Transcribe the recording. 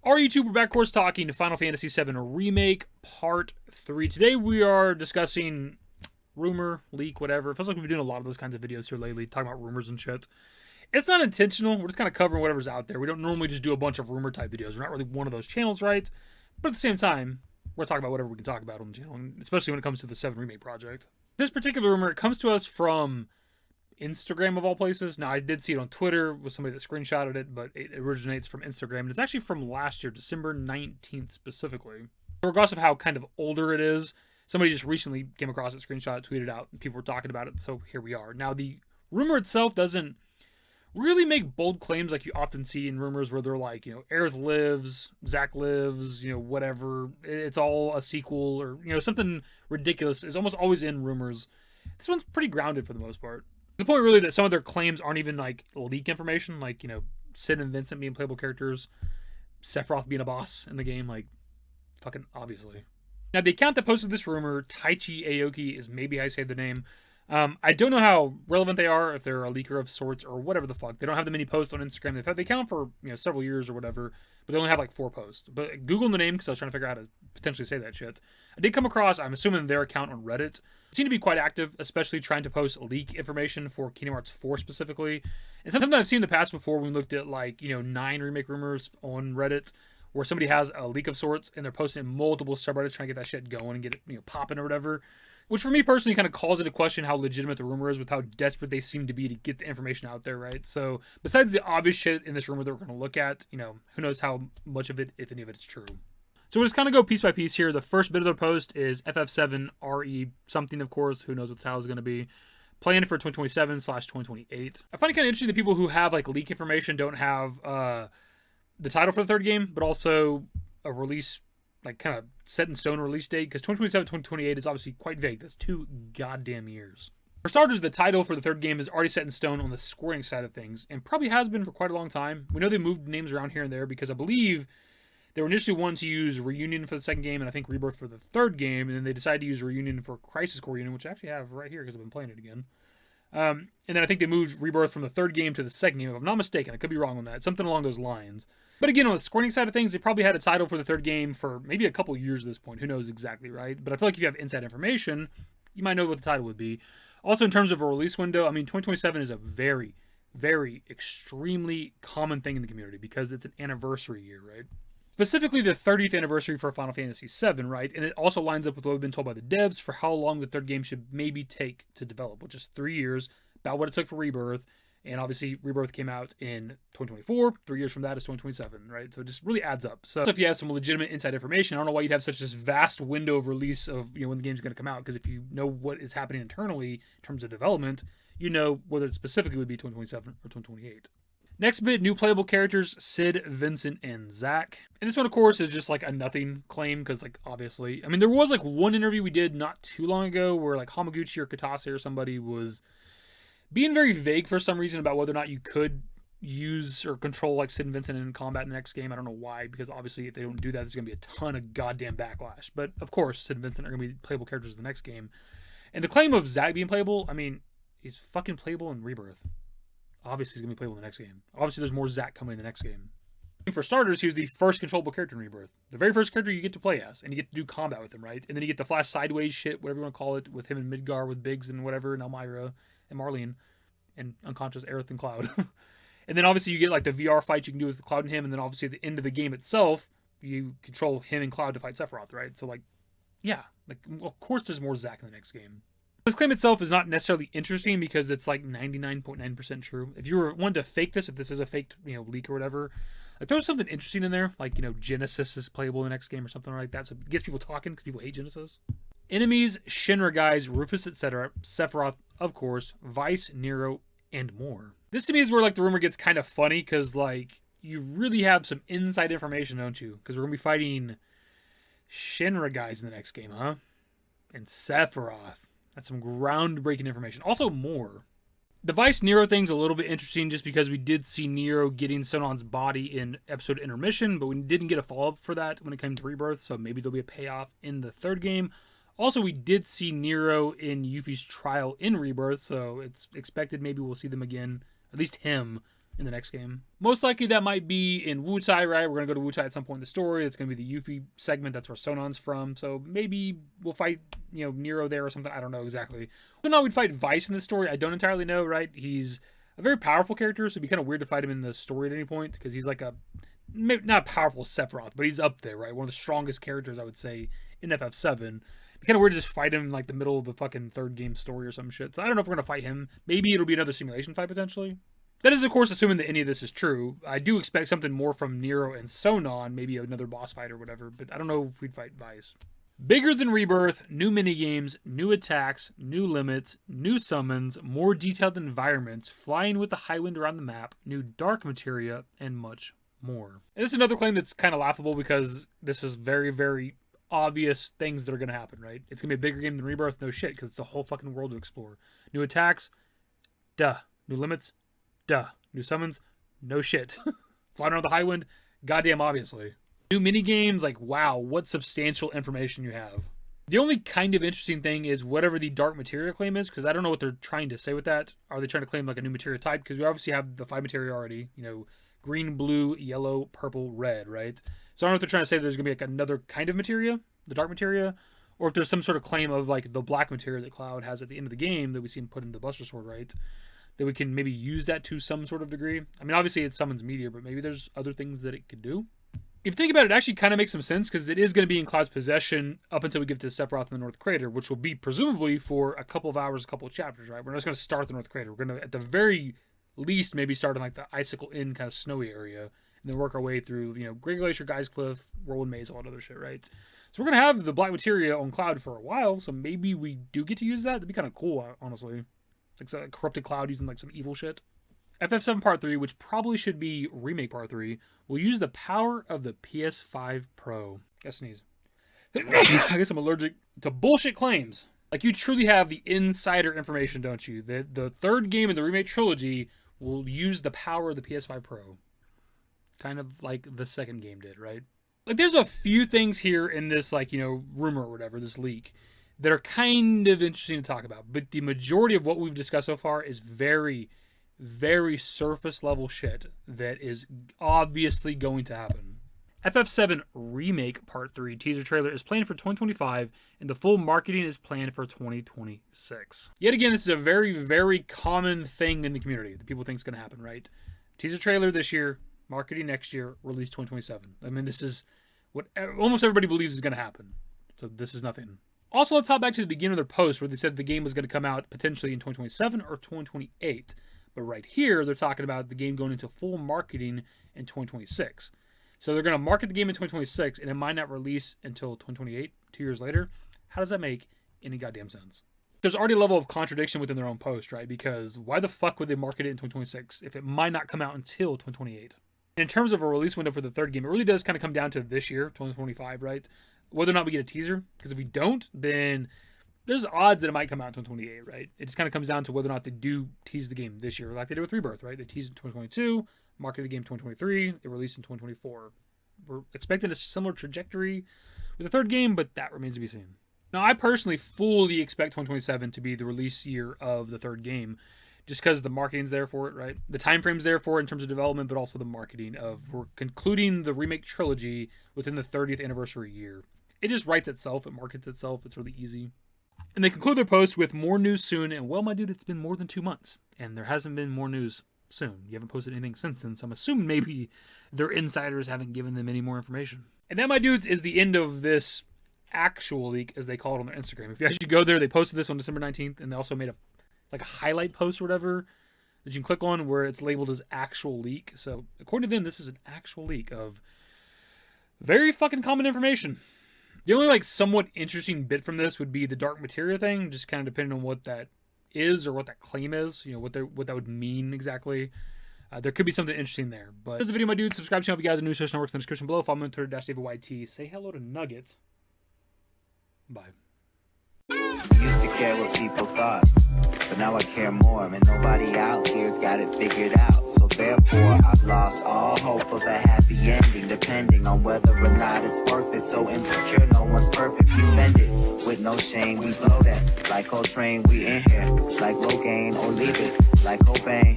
Our YouTube, we're back, of course, talking to Final Fantasy VII Remake Part 3. Today we are discussing rumor, leak, whatever. It feels like we've been doing a lot of those kinds of videos here lately, talking about rumors and shit. It's not intentional. We're just kind of covering whatever's out there. We don't normally just do a bunch of rumor type videos. We're not really one of those channels, right? But at the same time, we're talking about whatever we can talk about on the channel, especially when it comes to the 7 Remake project. This particular rumor, it comes to us from Instagram of all places. Now, I did see it on Twitter with somebody that screenshotted it, but it originates from Instagram, and it's actually from last year, December 19th specifically. Regardless of how kind of older it is, somebody just recently came across it, screenshot it, tweeted out, and people were talking about it, so here we are. Now, the rumor itself doesn't really make bold claims like you often see in rumors where they're like, Aerith lives, Zack lives, whatever. It's all a sequel or, something ridiculous is almost always in rumors. This one's pretty grounded for the most part. The point really that some of their claims aren't even like leak information, like, Sid and Vincent being playable characters, Sephiroth being a boss in the game, like, fucking obviously. Now, the account that posted this rumor, Taichi Aoki is maybe how I say the name. I don't know how relevant they are, if they're a leaker of sorts or whatever the fuck. They don't have that many posts on Instagram. They've had the account for several years or whatever, but they only have like 4 posts. But Google the name because I was trying to figure out how to potentially say that shit. I did come across, I'm assuming, their account on Reddit. It seemed to be quite active, especially trying to post leak information for Kingdom Hearts 4 specifically. And something I've seen in the past before when we looked at like 9 remake rumors on Reddit, where somebody has a leak of sorts and they're posting multiple subreddits trying to get that shit going and get it popping or whatever. Which for me personally kind of calls into question how legitimate the rumor is with how desperate they seem to be to get the information out there, right? So besides the obvious shit in this rumor that we're going to look at, who knows how much of it, if any of it, is true. So we'll just kind of go piece by piece here. The first bit of the post is FF7 RE something, of course. Who knows what the title is going to be. Planned for 2027/2028. I find it kind of interesting that people who have like leak information don't have the title for the third game, but also a release, like kind of set in stone release date, because 2027-2028 is obviously quite vague. That's 2 goddamn years. For starters, the title for the third game is already set in stone on the scoring side of things, and probably has been for quite a long time. We know they moved names around here and there because I believe they were initially wanting to use Reunion for the second game and I think Rebirth for the third game, and then they decided to use Reunion for Crisis Core Reunion, which I actually have right here because I've been playing it again. And then I think they moved Rebirth from the third game to the second game, if I'm not mistaken. I could be wrong on that. Something along those lines. But again, on the scoring side of things, they probably had a title for the third game for maybe a couple years at this point. Who knows exactly, right? But I feel like if you have inside information, you might know what the title would be. Also, in terms of a release window, 2027 is a very, very extremely common thing in the community because it's an anniversary year, right? Specifically the 30th anniversary for Final Fantasy VII, right? And it also lines up with what we've been told by the devs for how long the third game should maybe take to develop, which is 3 years, about what it took for Rebirth. And obviously, Rebirth came out in 2024. 3 years from that is 2027, right? So it just really adds up. So if you have some legitimate inside information, I don't know why you'd have such this vast window of release of when the game's going to come out. Because if you know what is happening internally in terms of development, you know whether it specifically would be 2027 or 2028. Next bit, new playable characters, Sid, Vincent, and Zack. And this one, of course, is just like a nothing claim because, like, obviously... there was like one interview we did not too long ago where like Hamaguchi or Katase or somebody was being very vague for some reason about whether or not you could use or control like Sid and Vincent in combat in the next game. I don't know why, because obviously if they don't do that, there's going to be a ton of goddamn backlash. But of course, Sid and Vincent are going to be playable characters in the next game. And the claim of Zack being playable, he's fucking playable in Rebirth. Obviously, he's going to be playable in the next game. Obviously, there's more Zack coming in the next game. For starters, he was the first controllable character in Rebirth. The very first character you get to play as, and you get to do combat with him, right? And then you get the flash sideways shit, whatever you want to call it, with him and Midgar, with Biggs and whatever, and Elmira and Marlene, and unconscious Aerith and Cloud. And then obviously you get like the VR fight you can do with Cloud and him, and then obviously at the end of the game itself, you control him and Cloud to fight Sephiroth, right? So like, yeah, like of course there's more Zack in the next game. This claim itself is not necessarily interesting because it's like 99.9% true. If you were wanting to fake this, if this is a faked leak or whatever, like there's something interesting in there, like Genesis is playable in the next game or something like that, so it gets people talking because people hate Genesis. Enemies, Shinra guys, Rufus, etc., Sephiroth, of course, Vice, Nero, and more. This to me is where like the rumor gets kind of funny because like you really have some inside information, don't you? Because we're gonna be fighting Shinra guys in the next game, huh? And Sephiroth. That's some groundbreaking information. Also more. The Vice Nero thing's a little bit interesting just because we did see Nero getting Sonon's body in episode Intermission, but we didn't get a follow-up for that when it came to Rebirth, so maybe there'll be a payoff in the third game. Also, we did see Nero in Yuffie's trial in Rebirth, so it's expected maybe we'll see them again, at least him, in the next game. Most likely that might be in Wutai, right? We're going to go to Wutai at some point in the story. It's going to be the Yuffie segment. That's where Sonon's from. So maybe we'll fight, Nero there or something. I don't know exactly. But no, we'd fight Vice in this story. I don't entirely know, right? He's a very powerful character, so it'd be kind of weird to fight him in the story at any point because he's like maybe not powerful Sephiroth, but he's up there, right? One of the strongest characters, I would say, in FF7. It'd be kind of weird to just fight him in like the middle of the fucking third game story or some shit. So I don't know if we're going to fight him. Maybe it'll be another simulation fight potentially. That is, of course, assuming that any of this is true. I do expect something more from Nero and Sonon, maybe another boss fight or whatever, but I don't know if we'd fight Vice. Bigger than Rebirth, new minigames, new attacks, new limits, new summons, more detailed environments, flying with the Highwind around the map, new dark materia, and much more. And this is another claim that's kind of laughable because this is very, very obvious things that are going to happen, right? It's going to be a bigger game than Rebirth, no shit, because it's a whole fucking world to explore. New attacks, duh. New limits, duh. New summons, no shit. Flying around the Highwind, goddamn obviously. New minigames, like wow, what substantial information you have. The only kind of interesting thing is whatever the dark materia claim is, because I don't know what they're trying to say with that. Are they trying to claim like a new materia type? Because we obviously have the 5 materia already, green, blue, yellow, purple, red, right? So I don't know if they're trying to say there's going to be like another kind of materia, the dark materia, or if there's some sort of claim of like the black materia that Cloud has at the end of the game that we see him put in the Buster Sword, right? That we can maybe use that to some sort of degree. I mean, obviously it summons Meteor, but maybe there's other things that it could do. If you think about it, it actually kind of makes some sense because it is going to be in Cloud's possession up until we get to Sephiroth in the North Crater, which will be presumably for a couple of hours, a couple of chapters, right? We're not just going to start the North Crater. We're going to, at the very least, maybe start in like the Icicle Inn kind of snowy area and then work our way through, Great Glacier, Guy's Cliff, Whirlwind Maze, all that other shit, right? So we're going to have the Black Materia on Cloud for a while, so maybe we do get to use that. That'd be kind of cool, honestly. It's like a corrupted Cloud using like some evil shit. FF7 Part 3, which probably should be Remake Part 3, will use the power of the PS5 Pro. I sneeze. I guess I'm allergic to bullshit claims. Like, you truly have the insider information, don't you? That the third game in the Remake trilogy will use the power of the PS5 Pro. Kind of like the second game did, right? Like, there's a few things here in this, rumor or whatever, this leak, that are kind of interesting to talk about. But the majority of what we've discussed so far is very, very surface level shit that is obviously going to happen. FF7 Remake Part 3 teaser trailer is planned for 2025 and the full marketing is planned for 2026. Yet again, this is a very, very common thing in the community that people think is going to happen, right? Teaser trailer this year, marketing next year, release 2027. I mean, this is what almost everybody believes is going to happen. So this is nothing. Also, let's hop back to the beginning of their post where they said the game was going to come out potentially in 2027 or 2028. But right here, they're talking about the game going into full marketing in 2026. So they're going to market the game in 2026, and it might not release until 2028, 2 years later. How does that make any goddamn sense? There's already a level of contradiction within their own post, right? Because why the fuck would they market it in 2026 if it might not come out until 2028? And in terms of a release window for the third game, it really does kind of come down to this year, 2025, right? Whether or not we get a teaser. Because if we don't, then there's odds that it might come out in 2028, right? It just kind of comes down to whether or not they do tease the game this year, like they did with Rebirth, right? They teased in 2022, marketed the game in 2023, it released in 2024. We're expecting a similar trajectory with the third game, but that remains to be seen. Now, I personally fully expect 2027 to be the release year of the third game, just because the marketing's there for it, right? The time frame's there for it in terms of development, but also the marketing of we're concluding the Remake trilogy within the 30th anniversary year. It just writes itself, it markets itself, it's really easy. And they conclude their post with more news soon, and well, my dude, it's been more than 2 months, and there hasn't been more news soon. You haven't posted anything since then, so I'm assuming maybe their insiders haven't given them any more information. And that, my dudes, is the end of this actual leak, as they call it on their Instagram. If you actually go there, they posted this on December 19th, and they also made a highlight post or whatever that you can click on where it's labeled as actual leak. So according to them, this is an actual leak of very fucking common information. The only somewhat interesting bit from this would be the dark materia thing, just kind of depending on what that is or what that claim is, what that would mean exactly. There could be something interesting there. But this is the video, my dude. Subscribe to the channel if you guys are new. Social networks in the description below. Follow me on Twitter, _DavidYT. Say hello to Nugget. Bye. Used to care what people thought, but now I care more, and nobody out here's got it figured out. So therefore, I've lost all hope of a happy ending, depending on whether or not it's worth it. So insecure, no one's perfect. We spend it with no shame. We blow that like Coltrane. We in here like Rogaine, or leave it like Cobain.